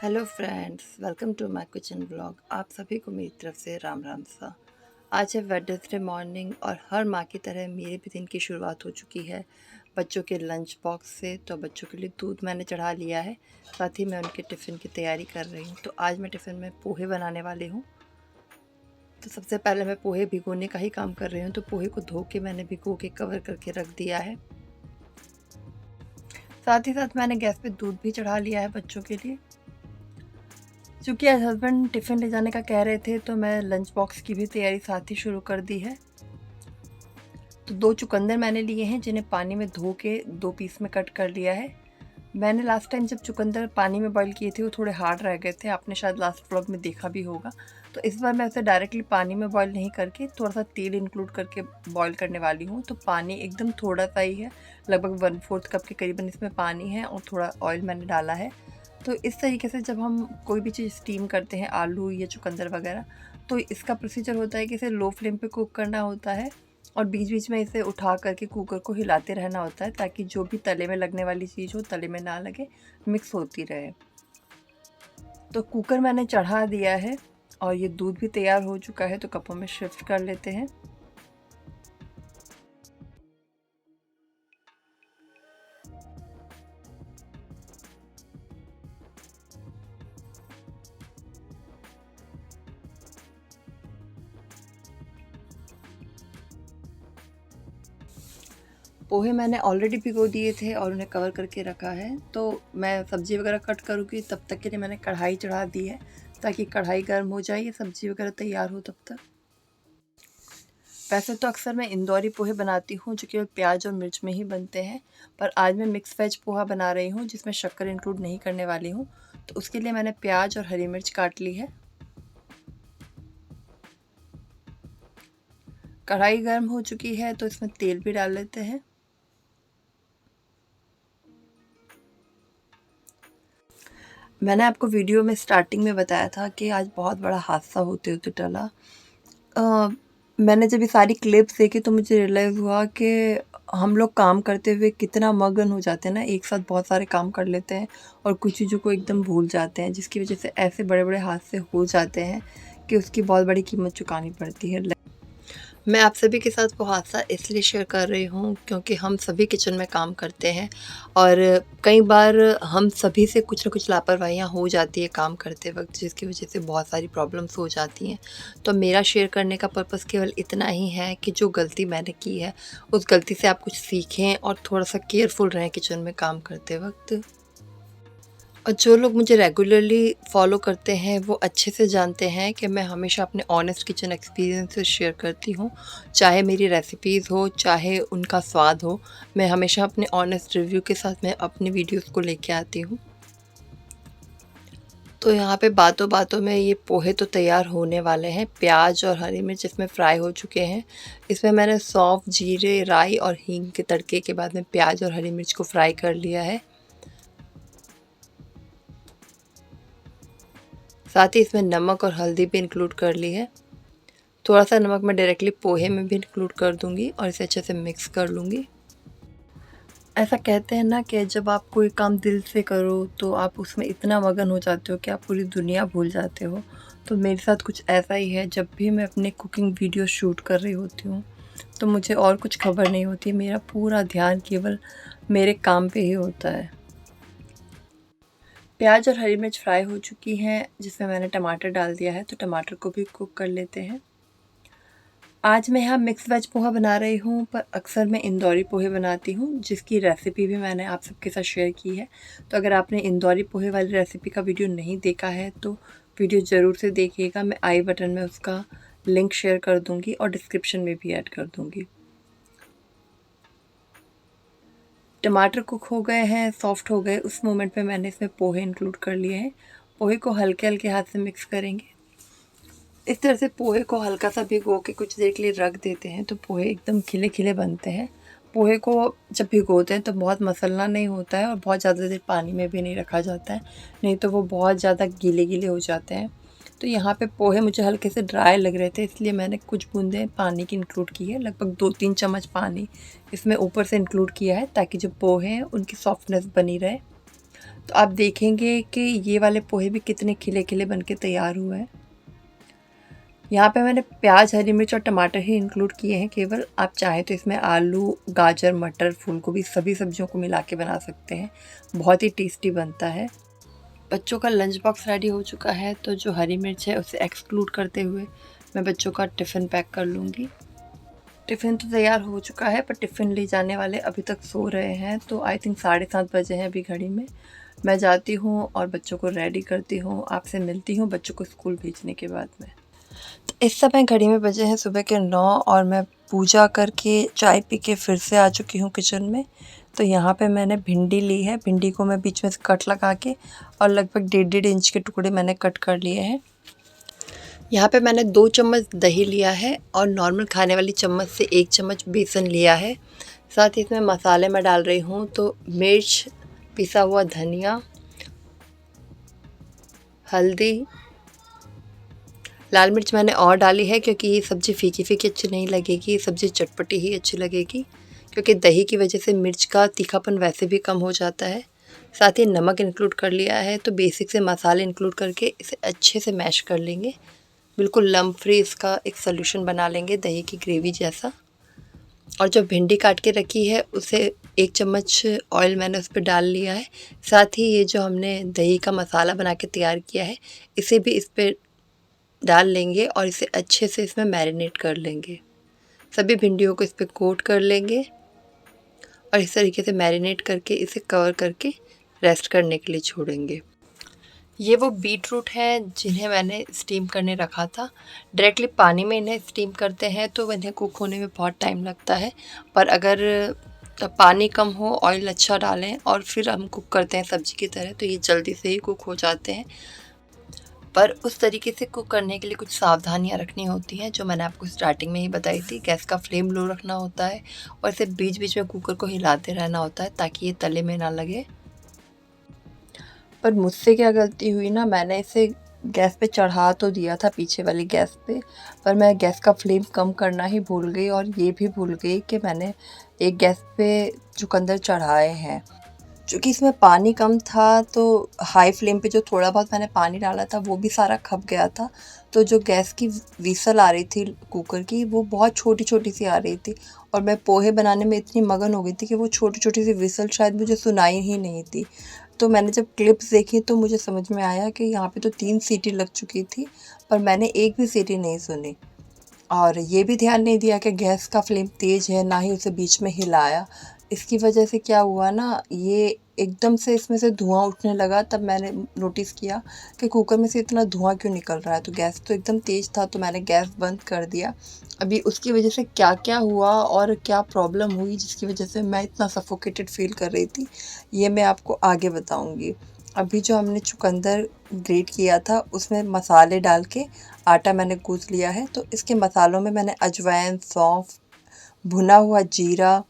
Hello friends, welcome to my kitchen vlog. आप सभी को मेरी तरफ से राम राम सा। आज है वेडनेसडे मॉर्निंग और हर माँ की तरह मेरे भी दिन की शुरुआत हो चुकी है बच्चों के लंच बॉक्स से। तो बच्चों के लिए दूध मैंने चढ़ा लिया है, साथ ही मैं उनके टिफ़िन की तैयारी कर रही हूँ। तो आज मैं टिफ़िन में पोहे बनाने वाली हूँ। तो सबसे पहले मैं पोहे भिगोने का ही काम कर रही हूँ। तो पोहे को धो के मैंने भिगो के कवर करके रख दिया है। साथ ही साथ मैंने गैस पे दूध भी चढ़ा लिया है बच्चों के लिए। चूँकि आज हस्बैंड टिफ़िन ले जाने का कह रहे थे तो मैं लंच बॉक्स की भी तैयारी साथ ही शुरू कर दी है। तो 2 चुकंदर मैंने लिए हैं जिन्हें पानी में धो के 2 पीस में कट कर लिया है। मैंने लास्ट टाइम जब चुकंदर पानी में बॉईल किए थे वो थोड़े हार्ड रह गए थे, आपने शायद लास्ट व्लॉग में देखा भी होगा। तो इस बार मैं उसे डायरेक्टली पानी में बॉईल नहीं करके थोड़ा-सा तेल इंक्लूड करके बॉईल करने वाली हूँ। तो पानी एकदम थोड़ा-सा ही है, लगभग 1/4 कप के करीबन इसमें पानी है और थोड़ा ऑयल मैंने डाला है। तो इस तरीके से जब हम कोई भी चीज़ स्टीम करते हैं, आलू या चुकंदर वगैरह, तो इसका प्रोसीजर होता है कि इसे लो फ्लेम पे कुक करना होता है और बीच-बीच में इसे उठा करके कुकर को हिलाते रहना होता है ताकि जो भी तले में लगने वाली चीज़ हो तले में ना लगे, मिक्स होती रहे। तो कुकर मैंने चढ़ा दिया है और ये दूध भी तैयार हो चुका है, तो कपों में शिफ्ट कर लेते हैं। पोहे मैंने ऑलरेडी भिगो दिए थे और उन्हें कवर करके रखा है। तो मैं सब्ज़ी वगैरह कट करूँगी, तब तक के लिए मैंने कढ़ाई चढ़ा दी है ताकि कढ़ाई गर्म हो जाए, ये सब्ज़ी वगैरह तैयार हो तब तक। वैसे तो अक्सर मैं इंदौरी पोहे बनाती हूँ जो केवल प्याज और मिर्च में ही बनते हैं, पर आज मैं मिक्स वेज पोहा बना रही हूँ जिसमें शक्कर इंक्लूड नहीं करने वाली हूँ। तो उसके लिए मैंने प्याज और हरी मिर्च काट ली है। कढ़ाई गर्म हो चुकी है तो इसमें तेल भी डाल लेते हैं। मैंने आपको वीडियो में स्टार्टिंग में बताया था कि आज बहुत बड़ा हादसा होते होते टला। मैंने जब ये सारी क्लिप्स देखी तो मुझे रियलाइज़ हुआ कि हम लोग काम करते हुए कितना मगन हो जाते हैं ना, एक साथ बहुत सारे काम कर लेते हैं और कुछ चीज़ों को एकदम भूल जाते हैं, जिसकी वजह से ऐसे बड़े-बड़े हादसे हो जाते हैं कि उसकी बहुत बड़ी कीमत चुकानी पड़ती है। मैं आप सभी के साथ वो हादसा इसलिए शेयर कर रही हूँ क्योंकि हम सभी किचन में काम करते हैं और कई बार हम सभी से कुछ न कुछ लापरवाहियाँ हो जाती है काम करते वक़्त, जिसकी वजह से बहुत सारी प्रॉब्लम्स हो जाती हैं। तो मेरा शेयर करने का पर्पस केवल इतना ही है कि जो गलती मैंने की है, उस गलती से आप कुछ सीखें और थोड़ा-सा केयरफुल रहें किचन में काम करते वक़्त। और जो लोग मुझे रेगुलरली फॉलो करते हैं वो अच्छे से जानते हैं कि मैं हमेशा अपने ऑनेस्ट किचन एक्सपीरियंसेस शेयर करती हूँ। चाहे मेरी रेसिपीज़ हो, चाहे उनका स्वाद हो, मैं हमेशा अपने ऑनेस्ट रिव्यू के साथ मैं अपनी वीडियोस को लेके आती हूँ। तो यहाँ पे बातों-बातों में ये पोहे तो तैयार होने वाले हैं। प्याज और हरी मिर्च इसमें फ्राई हो चुके हैं। इसमें मैंने सौंफ, जीरे, राई और हींग के तड़के के बाद में प्याज और हरी मिर्च को फ्राई कर लिया है। साथ ही इसमें नमक और हल्दी भी इंक्लूड कर ली है। थोड़ा-सा नमक मैं डायरेक्टली पोहे में भी इंक्लूड कर दूँगी और इसे अच्छे से मिक्स कर लूँगी। ऐसा कहते हैं ना कि जब आप कोई काम दिल से करो तो आप उसमें इतना मगन हो जाते हो कि आप पूरी दुनिया भूल जाते हो। तो मेरे साथ कुछ ऐसा ही है, जब भी मैं अपने कुकिंग वीडियो शूट कर रही होती हूँ, तो मुझे और कुछ खबर नहीं होती, मेरा पूरा ध्यान केवल मेरे काम पे ही होता है। प्याज और हरी मिर्च फ्राई हो चुकी हैं, जिसमें मैंने टमाटर डाल दिया है, तो टमाटर को भी कुक कर लेते हैं। आज मैं यहाँ मिक्स वेज पोहा बना रही हूँ, पर अक्सर मैं इंदौरी पोहे बनाती हूँ, जिसकी रेसिपी भी मैंने आप सबके साथ शेयर की है। तो अगर आपने इंदौरी पोहे वाली रेसिपी का वीडियो नहीं देखा है तो वीडियो ज़रूर से देखिएगा। मैं आई बटन में उसका लिंक शेयर कर दूँगी और डिस्क्रिप्शन में भी ऐड कर दूँगी। टमाटर कुक हो गए हैं, सॉफ्ट हो गए, उस मोमेंट में मैंने इसमें पोहे इंक्लूड कर लिए हैं। पोहे को हल्के-हल्के हाथ से मिक्स करेंगे। इस तरह से पोहे को हल्का-सा भिगो के कुछ देर के लिए रख देते हैं तो पोहे एकदम खिले-खिले बनते हैं। पोहे को जब भिगोते हैं तो बहुत मसलना नहीं होता है और बहुत ज़्यादा देर पानी में भी नहीं रखा जाता है, नहीं तो वो बहुत ज़्यादा गीले-गीले हो जाते हैं। तो यहाँ पे पोहे मुझे हल्के से ड्राई लग रहे थे, इसलिए मैंने कुछ बूँदें पानी की इंक्लूड की है, लगभग 2-3 चम्मच पानी इसमें ऊपर से इंक्लूड किया है ताकि जो पोहे हैं उनकी सॉफ्टनेस बनी रहे। तो आप देखेंगे कि ये वाले पोहे भी कितने खिले खिले बन के तैयार हुए हैं। यहाँ पे मैंने प्याज, हरी मिर्च और टमाटर ही इंक्लूड किए हैं केवल। आप चाहें तो इसमें आलू, गाजर, मटर, फूलगोभी सभी सब्जियों को मिला के बना सकते हैं। बहुत ही टेस्टी बनता है। बच्चों का लंच बॉक्स रेडी हो चुका है, तो जो हरी मिर्च है उसे एक्सक्लूड करते हुए मैं बच्चों का टिफ़िन पैक कर लूँगी। टिफ़िन तो तैयार हो चुका है, पर टिफ़िन ले जाने वाले अभी तक सो रहे हैं, तो आई थिंक 7:30 बजे हैं अभी घड़ी में। मैं जाती हूँ और बच्चों को रेडी करती हूँ। आपसे मिलती हूँ बच्चों को स्कूल भेजने के बाद में। इस समय घड़ी में बजे हैं सुबह के 9 और मैं पूजा करके चाय पी के फिर से आ चुकी हूँ किचन में। तो यहाँ पे मैंने भिंडी ली है। भिंडी को मैं बीच में से कट लगा के और लगभग 1.5 इंच के टुकड़े मैंने कट कर लिए हैं। यहाँ पे मैंने 2 चम्मच दही लिया है और नॉर्मल खाने वाली चम्मच से 1 चम्मच बेसन लिया है। साथ ही इसमें मसाले मैं डाल रही हूँ, तो मिर्च, पिसा हुआ धनिया, हल्दी, लाल मिर्च मैंने और डाली है क्योंकि ये सब्ज़ी फीकी फीकी अच्छी नहीं लगेगी, ये सब्ज़ी चटपटी ही अच्छी लगेगी, क्योंकि दही की वजह से मिर्च का तीखापन वैसे भी कम हो जाता है। साथ ही नमक इंक्लूड कर लिया है, तो बेसिक से मसाले इंक्लूड करके इसे अच्छे से मैश कर लेंगे। बिल्कुल लम्प फ्री इसका एक सॉल्यूशन बना लेंगे दही की ग्रेवी जैसा। और जो भिंडी काट के रखी है उसे 1 चम्मच ऑयल मैंने उस पर डाल लिया है। साथ ही ये जो हमने दही का मसाला बना के तैयार किया है इसे भी इस पर डाल लेंगे और इसे अच्छे से इसमें मैरिनेट कर लेंगे। सभी भिंडियों को इस पर कोट कर लेंगे और इस तरीके से मैरिनेट करके इसे कवर करके रेस्ट करने के लिए छोड़ेंगे। ये वो बीट रूट हैं जिन्हें मैंने स्टीम करने रखा था। डायरेक्टली पानी में इन्हें स्टीम करते हैं तो इन्हें कुक होने में बहुत टाइम लगता है, पर अगर पानी कम हो, ऑयल अच्छा डालें और फिर हम कुक करते हैं सब्ज़ी की तरह, तो ये जल्दी से ही कुक हो जाते हैं। पर उस तरीके से कुक करने के लिए कुछ सावधानियां रखनी होती हैं, जो मैंने आपको स्टार्टिंग में ही बताई थी। गैस का फ्लेम लो रखना होता है और इसे बीच बीच में कुकर को हिलाते रहना होता है ताकि ये तले में ना लगे। पर मुझसे क्या गलती हुई ना, मैंने इसे गैस पे चढ़ा तो दिया था पीछे वाली गैस पे, पर मैं गैस का फ्लेम कम करना ही भूल गई और ये भी भूल गई कि मैंने एक गैस पे चुकंदर चढ़ाए हैं। चूँकि इसमें पानी कम था, तो हाई फ्लेम पे जो थोड़ा बहुत मैंने पानी डाला था वो भी सारा खप गया था। तो जो गैस की व्हिसल आ रही थी कुकर की, वो बहुत छोटी-छोटी सी आ रही थी और मैं पोहे बनाने में इतनी मगन हो गई थी कि वो छोटी-छोटी सी व्हिसल शायद मुझे सुनाई ही नहीं थी। तो मैंने जब क्लिप्स देखी तो मुझे समझ में आया कि यहाँ पे तो 3 सीटी लग चुकी थी, पर मैंने एक भी सीटी नहीं सुनी। और ये भी ध्यान नहीं दिया कि गैस का फ्लेम तेज़ है, ना ही उसे बीच में हिलाया। इसकी वजह से क्या हुआ ना, ये एकदम से इसमें से धुआँ उठने लगा। तब मैंने नोटिस किया कि कुकर में से इतना धुआँ क्यों निकल रहा है, तो गैस तो एकदम तेज़ था, तो मैंने गैस बंद कर दिया। अभी उसकी वजह से क्या-क्या हुआ और क्या प्रॉब्लम हुई जिसकी वजह से मैं इतना सफोकेटेड फ़ील कर रही थी, ये मैं आपको आगे बताऊँगी। अभी जो हमने चुकंदर ग्रेट किया था उसमें मसाले डाल के आटा मैंने गूँथ लिया है, तो इसके मसालों में मैंने अजवाइन, सौंफ, भुना हुआ जीरा,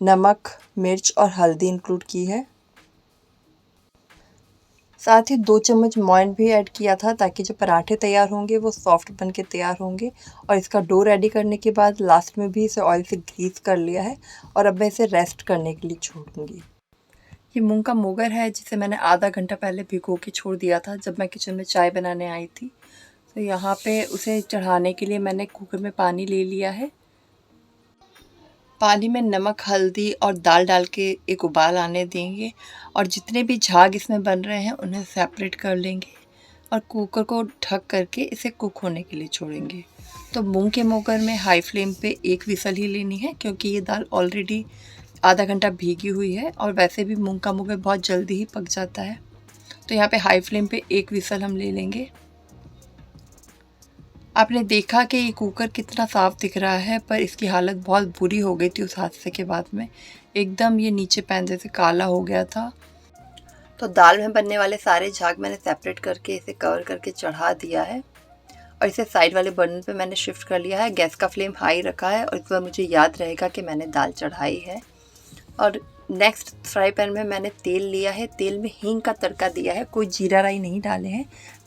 नमक, मिर्च और हल्दी इंक्लूड की है। साथ ही 2 चम्मच मोइन भी ऐड किया था ताकि जो पराठे तैयार होंगे वो सॉफ्ट बन के तैयार होंगे। और इसका डो रेडी करने के बाद लास्ट में भी इसे ऑयल से ग्रीस कर लिया है और अब मैं इसे रेस्ट करने के लिए छोड़ूंगी। ये मूंग का मोगर है जिसे मैंने आधा घंटा पहले भिगो के छोड़ दिया था जब मैं किचन में चाय बनाने आई थी। तो यहाँ पे उसे चढ़ाने के लिए मैंने कुकर में पानी ले लिया है। पानी में नमक, हल्दी और दाल डाल के एक उबाल आने देंगे और जितने भी झाग इसमें बन रहे हैं उन्हें सेपरेट कर लेंगे और कुकर को ढक करके इसे कुक होने के लिए छोड़ेंगे। तो मूंग के मोगर में हाई फ्लेम पे एक विसल ही लेनी है क्योंकि ये दाल ऑलरेडी आधा घंटा भीगी हुई है और वैसे भी मूंग का मोगर बहुत जल्दी ही पक जाता है। तो यहाँ पे हाई फ्लेम पे एक विसल हम ले लेंगे। आपने देखा कि ये कुकर कितना साफ़ दिख रहा है, पर इसकी हालत बहुत बुरी हो गई थी उस हादसे के बाद में। एकदम ये नीचे पैंदे से काला हो गया था। तो दाल में बनने वाले सारे झाग मैंने सेपरेट करके इसे कवर करके चढ़ा दिया है और इसे साइड वाले बर्नर पे मैंने शिफ्ट कर लिया है। गैस का फ्लेम हाई रखा है और इस बार मुझे याद रहेगा कि मैंने दाल चढ़ाई है। और नेक्स्ट फ्राई पैन में मैंने तेल लिया है। तेल में हींग का तड़का दिया है, कोई जीरा राई नहीं डाले हैं।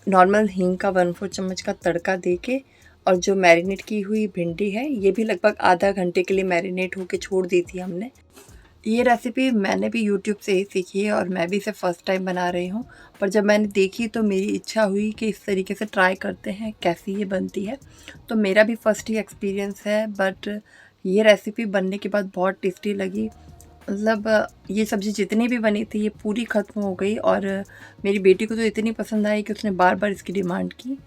नॉर्मल हींग का 1/4 चम्मच का तड़का दे के और जो मैरिनेट की हुई भिंडी है ये भी लगभग आधा घंटे के लिए मैरिनेट होके छोड़ दी थी हमने। ये रेसिपी मैंने भी यूट्यूब से ही सीखी है और मैं भी इसे फ़र्स्ट टाइम बना रही हूँ। पर जब मैंने देखी तो मेरी इच्छा हुई कि इस तरीके से ट्राई करते हैं कैसी ये बनती है। तो मेरा भी फ़र्स्ट ही एक्सपीरियंस है, बट ये रेसिपी बनने के बाद बहुत टेस्टी लगी। मतलब ये सब्ज़ी जितनी भी बनी थी ये पूरी ख़त्म हो गई और मेरी बेटी को तो इतनी पसंद आई कि उसने बार-बार इसकी डिमांड की।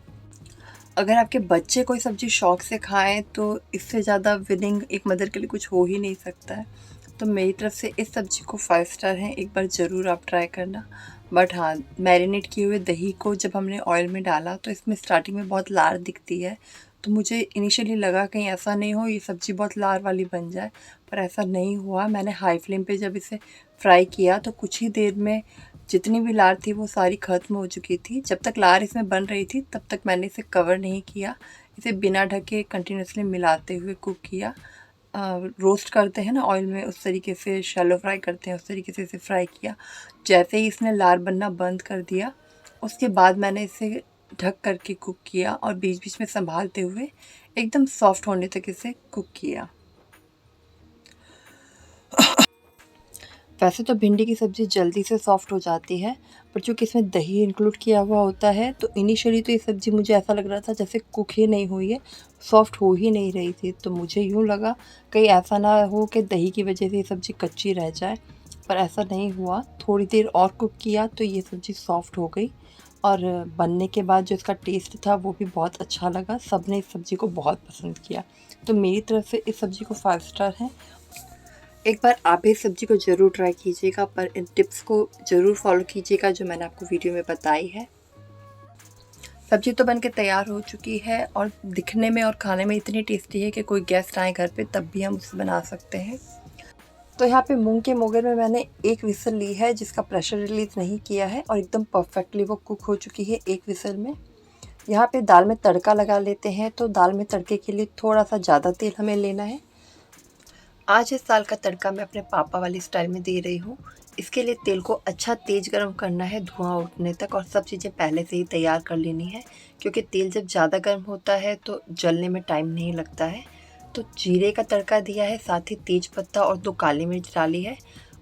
अगर आपके बच्चे कोई सब्ज़ी शौक़ से खाएँ तो इससे ज़्यादा विनिंग एक मदर के लिए कुछ हो ही नहीं सकता है। तो मेरी तरफ से इस सब्ज़ी को 5 स्टार है, एक बार ज़रूर आप ट्राई करना। बट हाँ, मैरिनेट किए हुए दही को जब हमने ऑयल में डाला तो इसमें स्टार्टिंग में बहुत लार दिखती है। तो मुझे इनिशियली लगा कहीं ऐसा नहीं हो ये सब्ज़ी बहुत लार वाली बन जाए, पर ऐसा नहीं हुआ। मैंने हाई फ्लेम पे जब इसे फ्राई किया तो कुछ ही देर में जितनी भी लार थी वो सारी ख़त्म हो चुकी थी। जब तक लार इसमें बन रही थी तब तक मैंने इसे कवर नहीं किया। इसे बिना ढके कंटिन्यूअसली मिलाते हुए कुक किया। रोस्ट करते हैं ना ऑयल में, उस तरीके से शैलो फ्राई करते हैं, उस तरीके से इसे फ्राई किया। जैसे ही इसने लार बनना बंद कर दिया उसके बाद मैंने इसे ढक कर के कुक किया और बीच-बीच में संभालते हुए एकदम सॉफ्ट होने तक इसे कुक किया। वैसे तो भिंडी की सब्ज़ी जल्दी से सॉफ्ट हो जाती है, पर चूँकि इसमें दही इंक्लूड किया हुआ होता है तो इनिशियली तो ये सब्ज़ी मुझे ऐसा लग रहा था जैसे कुक ही नहीं हुई है, सॉफ्ट हो ही नहीं रही थी। तो मुझे यूँ लगा कहीं ऐसा ना हो कि दही की वजह से ये सब्ज़ी कच्ची रह जाए, पर ऐसा नहीं हुआ। थोड़ी देर और कुक किया तो ये सब्ज़ी सॉफ्ट हो गई और बनने के बाद जो इसका टेस्ट था वो भी बहुत अच्छा लगा। सबने इस सब्ज़ी को बहुत पसंद किया। तो मेरी तरफ से इस सब्ज़ी को 5 स्टार है। एक बार आप भी इस सब्ज़ी को ज़रूर ट्राई कीजिएगा, पर इन टिप्स को ज़रूर फॉलो कीजिएगा जो मैंने आपको वीडियो में बताई है। सब्ज़ी तो बनके तैयार हो चुकी है और दिखने में और खाने में इतनी टेस्टी है कि कोई गेस्ट आए घर पे तब भी हम उसे बना सकते हैं। तो यहाँ पे मूंग के मोगर में मैंने एक विसल ली है जिसका प्रेशर रिलीज़ नहीं किया है और एकदम परफेक्टली वो कुक हो चुकी है एक विसल में। यहाँ पे दाल में तड़का लगा लेते हैं, तो दाल में तड़के के लिए थोड़ा सा ज़्यादा तेल हमें लेना है। आज इस दाल का तड़का मैं अपने पापा वाली स्टाइल में दे रही हूँ। इसके लिए तेल को अच्छा तेज़ गरम करना है धुआं उठने तक और सब चीज़ें पहले से ही तैयार कर लेनी है, क्योंकि तेल जब ज़्यादा गर्म होता है तो जलने में टाइम नहीं लगता है। तो जीरे का तड़का दिया है, साथ ही तेज पत्ता और 2 काली मिर्च डाली है।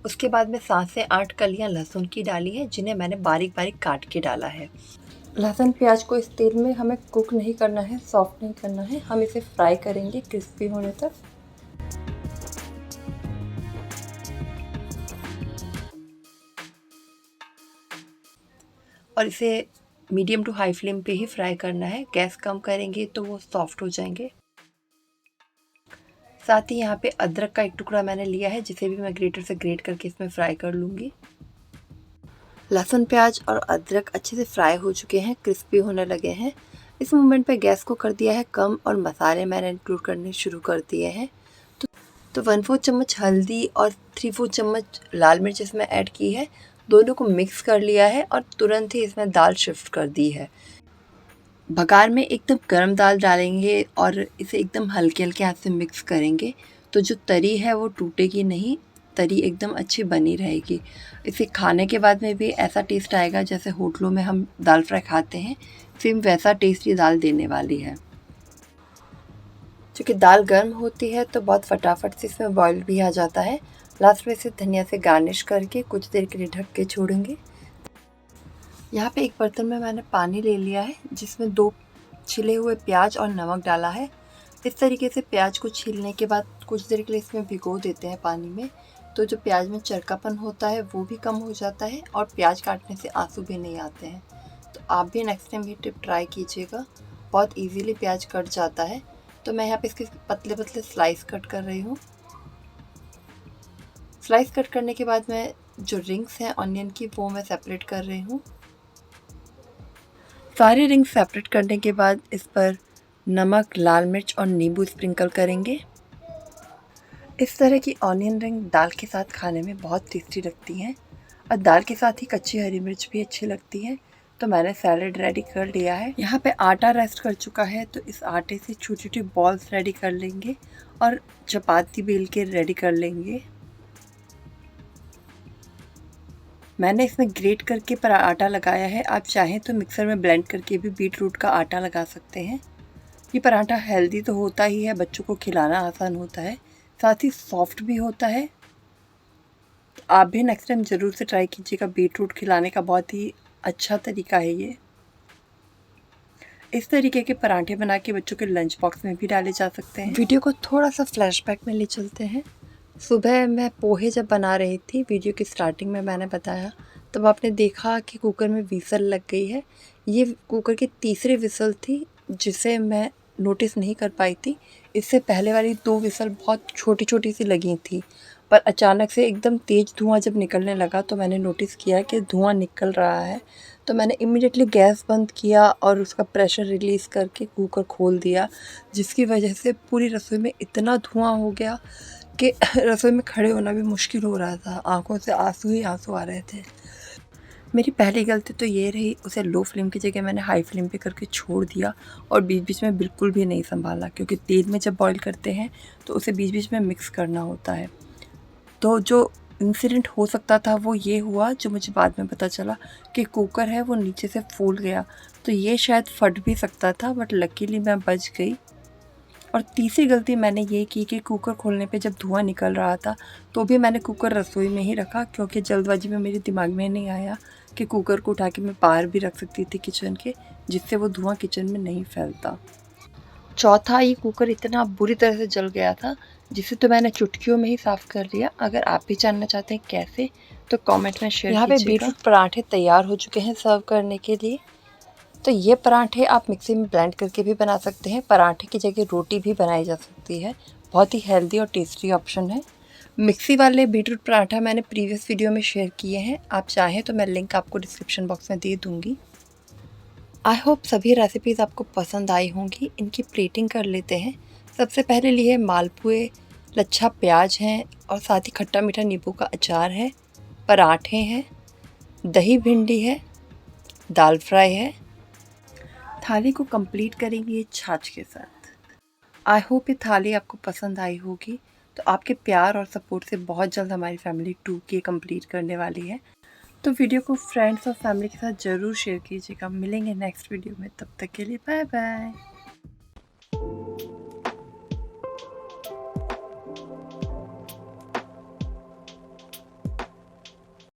उसके बाद में 7 से 8 कलियाँ लहसुन की डाली हैं, जिन्हें मैंने बारीक-बारीक काट के डाला है। लहसुन प्याज को इस तेल में हमें कुक नहीं करना है, सॉफ्ट नहीं करना है, हम इसे फ्राई करेंगे क्रिस्पी होने तक। और इसे मीडियम टू हाई फ्लेम पे ही फ्राई करना है। गैस कम करेंगे तो वो सॉफ्ट हो जाएंगे। साथ ही यहाँ पे अदरक का एक टुकड़ा मैंने लिया है जिसे भी मैं ग्रेटर से ग्रेट करके इसमें फ्राई कर लूँगी। लहसुन प्याज और अदरक अच्छे से फ्राई हो चुके हैं, क्रिस्पी होने लगे हैं। इस मोमेंट पे गैस को कर दिया है कम और मसाले मैंने इंक्लूड करने शुरू कर दिए हैं। तो 1/4 चम्मच हल्दी और 3/4 चम्मच लाल मिर्च इसमें ऐड की है। दोनों को मिक्स कर लिया है और तुरंत ही इसमें दाल शिफ्ट कर दी है। बघार में एकदम गरम दाल डालेंगे और इसे एकदम हल्के-हल्के हाथ से मिक्स करेंगे, तो जो तरी है वो टूटेगी नहीं, तरी एकदम अच्छी बनी रहेगी। इसे खाने के बाद में भी ऐसा टेस्ट आएगा जैसे होटलों में हम दाल फ्राई खाते हैं, सेम वैसा टेस्ट ये दाल देने वाली है। चूँकि दाल गर्म होती है तो बहुत फटाफट से इसमें बॉयल भी आ जाता है। लास्ट में इसे धनिया से गार्निश करके कुछ देर के लिए ढक के छोड़ेंगे। यहाँ पे एक बर्तन में मैंने पानी ले लिया है जिसमें 2 छिले हुए प्याज और नमक डाला है। इस तरीके से प्याज को छीलने के बाद कुछ देर के लिए इसमें भिगो देते हैं पानी में, तो जो प्याज में चरकापन होता है वो भी कम हो जाता है और प्याज काटने से आंसू भी नहीं आते हैं। तो आप भी नेक्स्ट टाइम ये टिप ट्राई कीजिएगा, बहुत ईज़िली प्याज कट जाता है। तो मैं यहाँ पे इसके पतले-पतले स्लाइस कट कर रही हूँ। स्लाइस कट करने के बाद मैं जो रिंग्स हैं ऑनियन की वो मैं सेपरेट कर रही हूँ। सारे रिंग्स सेपरेट करने के बाद इस पर नमक, लाल मिर्च और नींबू स्प्रिंकल करेंगे। इस तरह की ऑनियन रिंग दाल के साथ खाने में बहुत टेस्टी लगती हैं और दाल के साथ ही कच्ची हरी मिर्च भी अच्छी लगती है। तो मैंने सैलेड रेडी कर लिया है। यहाँ पे आटा रेस्ट कर चुका है, तो इस आटे से छोटी-छोटी बॉल्स रेडी कर लेंगे और चपाती बेल के रेडी कर लेंगे। मैंने इसमें ग्रेट करके आटा लगाया है, आप चाहें तो मिक्सर में ब्लेंड करके भी बीट रूट का आटा लगा सकते हैं। ये पराठा हेल्दी तो होता ही है, बच्चों को खिलाना आसान होता है, साथ ही सॉफ्ट भी होता है। आप भी नेक्स्ट टाइम ज़रूर से ट्राई कीजिएगा, बीटरूट खिलाने का बहुत ही अच्छा तरीका है ये। इस तरीके के पराठे बना के बच्चों के लंच बॉक्स में भी डाले जा सकते हैं। वीडियो को थोड़ा सा फ्लैशबैक में ले चलते हैं। सुबह मैं पोहे जब बना रही थी, वीडियो की स्टार्टिंग में मैंने बताया, तब आपने देखा कि कुकर में विसल लग गई है। ये कुकर की तीसरी विसल थी जिसे मैं नोटिस नहीं कर पाई थी। इससे पहले वाली 2 विसल बहुत छोटी-छोटी सी लगी थी, पर अचानक से एकदम तेज़ धुआँ जब निकलने लगा तो मैंने नोटिस किया कि धुआँ निकल रहा है। तो मैंने इमीडिएटली गैस बंद किया और उसका प्रेशर रिलीज़ करके कुकर खोल दिया, जिसकी वजह से पूरी रसोई में इतना धुआँ हो गया कि रसोई में खड़े होना भी मुश्किल हो रहा था। आँखों से आँसू ही आँसू आ रहे थे। मेरी पहली गलती तो ये रही, उसे लो फ्लेम की जगह मैंने हाई फ्लेम पे करके छोड़ दिया और बीच-बीच में बिल्कुल भी नहीं सँभाला, क्योंकि तेल में जब बॉयल करते हैं तो उसे बीच-बीच में मिक्स करना होता है। तो जो इंसिडेंट हो सकता था वो ये हुआ, जो मुझे बाद में पता चला कि कुकर है वो नीचे से फूल गया। तो ये शायद फट भी सकता था, बट लकीली मैं बच गई। और तीसरी गलती मैंने ये की कि कुकर खोलने पे जब धुआँ निकल रहा था तो भी मैंने कुकर रसोई में ही रखा, क्योंकि जल्दबाजी में मेरे दिमाग में नहीं आया कि कुकर को उठा के मैं बाहर भी रख सकती थी किचन के, जिससे वो धुआँ किचन में नहीं फैलता। चौथा, ये कुकर इतना बुरी तरह से जल गया था जिसे तो मैंने चुटकियों में ही साफ़ कर लिया। अगर आप भी जानना चाहते हैं कैसे, तो कमेंट में शेयर कीजिएगा। यहाँ पे बीटरूट पराठे तैयार हो चुके हैं सर्व करने के लिए। तो ये पराठे आप मिक्सी में ब्लेंड करके भी बना सकते हैं। पराठे की जगह रोटी भी बनाई जा सकती है। बहुत ही हेल्दी और टेस्टी ऑप्शन है। मिक्सी वाले बीटरूट पराठा मैंने प्रीवियस वीडियो में शेयर किए हैं, आप चाहें तो मैं लिंक आपको डिस्क्रिप्शन बॉक्स में दे दूँगी। आई होप सभी रेसिपीज़ आपको पसंद आई होंगी। इनकी प्लेटिंग कर लेते हैं। सबसे पहले लिए मालपुए, लच्छा प्याज हैं और साथ ही खट्टा मीठा नींबू का अचार है, पराठे हैं, दही भिंडी है, दाल फ्राई है। थाली को कंप्लीट करेंगे छाछ के साथ। आई होप ये थाली आपको पसंद आई होगी। तो आपके प्यार और सपोर्ट से बहुत जल्द हमारी फैमिली 2K कंप्लीट करने वाली है। तो वीडियो को फ्रेंड्स और फैमिली के साथ ज़रूर शेयर कीजिएगा। मिलेंगे नेक्स्ट वीडियो में, तब तक के लिए बाय बाय।